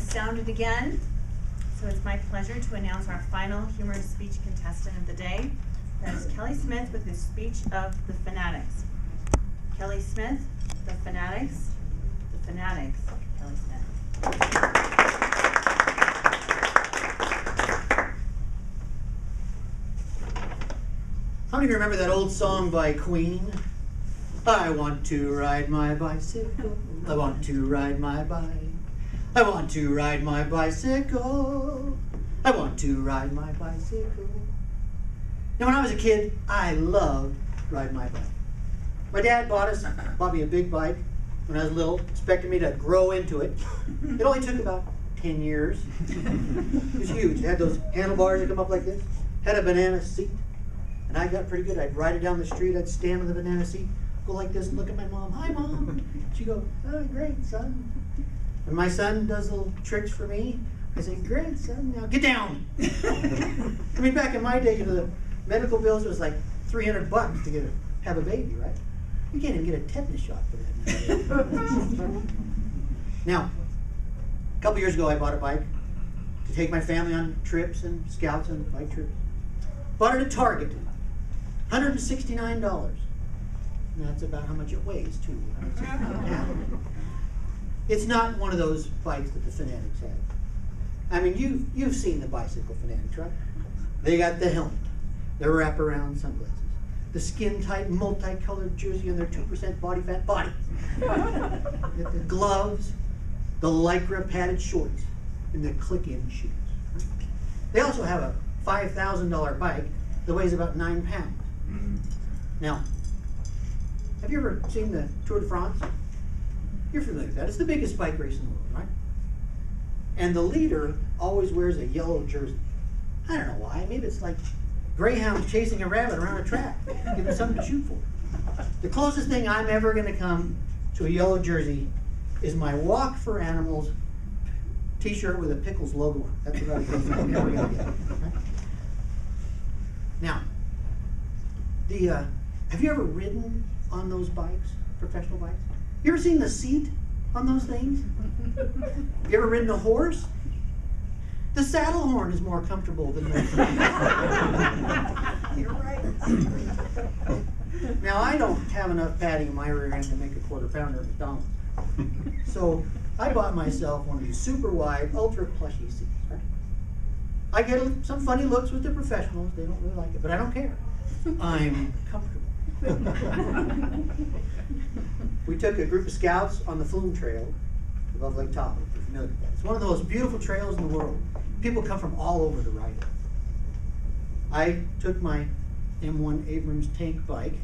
sounded again. So it's my pleasure to announce our final humorous speech contestant of the day. That is Kelly Smith with his speech of the Fanatics. Kelly Smith, the Fanatics, Kelly Smith. How many of you remember that old song by Queen? I want to ride my bicycle. I want to ride my bike. I want to ride my bicycle. I want to ride my bicycle. Now, when I was a kid, I loved riding my bike. My dad bought me a big bike when I was little, expected me to grow into it. It only took about 10 years. It was huge. It had those handlebars that come up like this. Had a banana seat. And I got pretty good. I'd ride it down the street. I'd stand on the banana seat, go like this and look at my mom. Hi, Mom. She'd go, oh, great, son. When my son does little tricks for me, I say, great, son, now get down. I mean, back in my day, the medical bills was like $300 to have a baby, right? You can't even get a tetanus shot for that. Now, a couple years ago, I bought a bike to take my family on trips and scouts and bike trips. Bought it at Target, $169. And that's about how much it weighs, too. It's not one of those bikes that the Fanatics have. I mean, you've seen the bicycle Fanatics, right? They got the helmet, the wraparound sunglasses, the skin-tight, multicolored jersey and their 2% body fat body, the gloves, the Lycra padded shorts, and the click-in shoes. They also have a $5,000 bike that weighs about 9 pounds. Now, have you ever seen the Tour de France? You're familiar with that. It's the biggest bike race in the world, right? And the leader always wears a yellow jersey. I don't know why. Maybe it's like greyhounds chasing a rabbit around a track, give them something to shoot for. The closest thing I'm ever going to come to a yellow jersey is my Walk for Animals t-shirt with a Pickles logo on it. That's about as close as I'm ever going to get. Right? Now, have you ever ridden on those bikes, professional bikes? You ever seen the seat on those things? You ever ridden a horse? The saddle horn is more comfortable than the You're right. Now, I don't have enough padding in my rear end to make a quarter pounder at McDonald's. So I bought myself one of these super wide, ultra plushy seats. Right? I get some funny looks with the professionals. They don't really like it, but I don't care. I'm comfortable. We took a group of scouts on the Flume Trail above Lake Tahoe. If you're familiar with that. It's one of the most beautiful trails in the world. People come from all over to ride it. I took my M1 Abrams tank bike,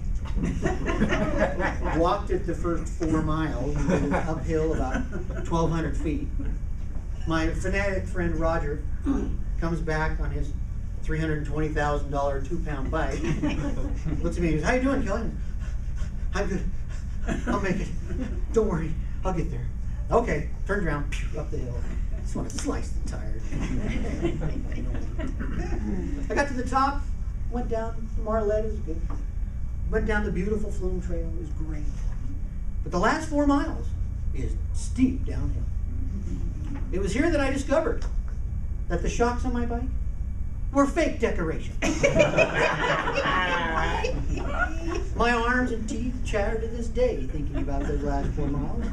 walked it the first 4 miles, and uphill about 1,200 feet. My Fanatic friend Roger comes back on his $320,000 2-pound bike, looks at me and goes, how you doing, Kelly? I'm good. I'll make it. Don't worry. I'll get there. Okay. Turned around, pew, up the hill. Just want to slice the tires. I got to the top, went down Marlette, it was good. Went down the beautiful Flume Trail, it was great. But the last 4 miles is steep downhill. It was here that I discovered that the shocks on my bike were fake decoration. My arms and teeth chatter to this day thinking about those last 4 miles.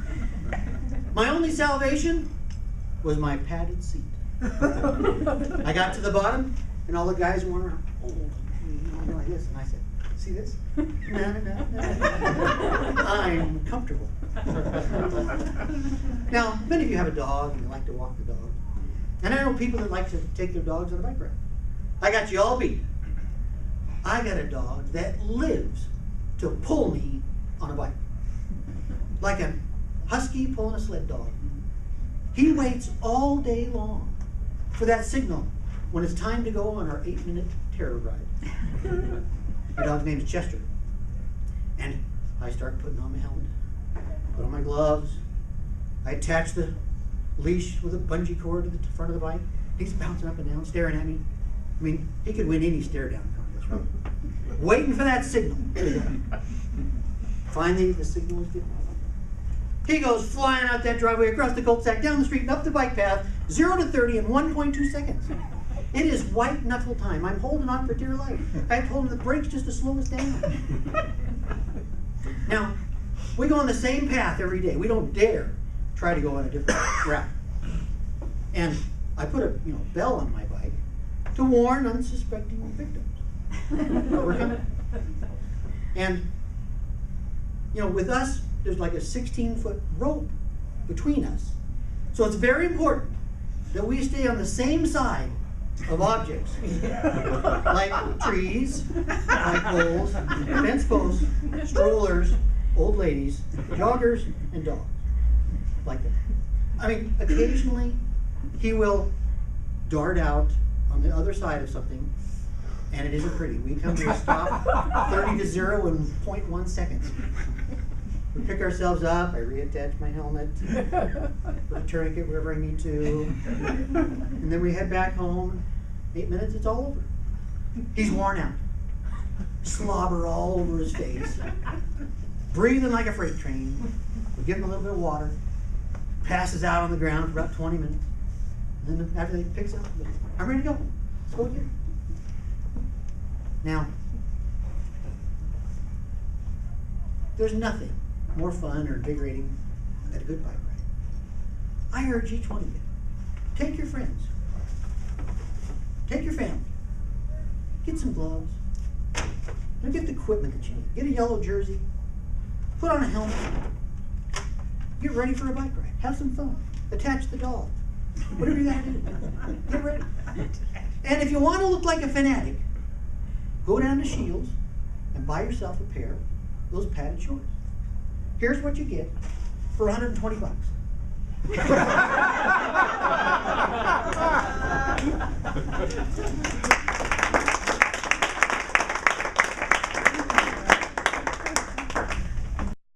My only salvation was my padded seat. I got to the bottom, and all the guys were around, like this, and I said, see this? I'm comfortable. Now, many of you have a dog, and you like to walk the dog. And I know people that like to take their dogs on a bike ride. I got you all beat. I got a dog that lives to pull me on a bike. Like a husky pulling a sled dog. He waits all day long for that signal when it's time to go on our 8-minute terror ride. My dog's name is Chester. And I start putting on my helmet, put on my gloves. I attach the leash with a bungee cord to the front of the bike. He's bouncing up and down, staring at me. I mean, he could win any stare down contest, right? Waiting for that signal. Finally, the signal was given. He goes flying out that driveway, across the cul-de-sac, down the street, and up the bike path, 0 to 30 in 1.2 seconds. It is white knuckle time. I'm holding on for dear life. I have to hold on the brakes just to slow us down. Now, we go on the same path every day. We don't dare try to go on a different route. And I put a bell on my bike to warn unsuspecting victims. We're coming. And with us, there's like a 16-foot rope between us. So it's very important that we stay on the same side of objects, like trees, like poles, fence posts, strollers, old ladies, joggers, and dogs, like that. I mean, occasionally he will dart out on the other side of something, and it isn't pretty. We come to a stop, 30 to 0 in 0.1 seconds. We pick ourselves up, I reattach my helmet, put a tourniquet wherever I need to, and then we head back home. 8 minutes, it's all over. He's worn out. Slobber all over his face. Breathing like a freight train. We give him a little bit of water. Passes out on the ground for about 20 minutes. And then after he picks up, I'm ready to go. Let's go again. Now, there's nothing more fun or invigorating than a good bike ride. I urge each one of you, take your friends, take your family, get some gloves, get the equipment that you need. Get a yellow jersey, put on a helmet, get ready for a bike ride. Have some fun. Attach the dog. Whatever you gotta do. Get ready. And if you want to look like a fanatic, go down to Shields and buy yourself a pair of those padded shorts. Here's what you get for 120 bucks.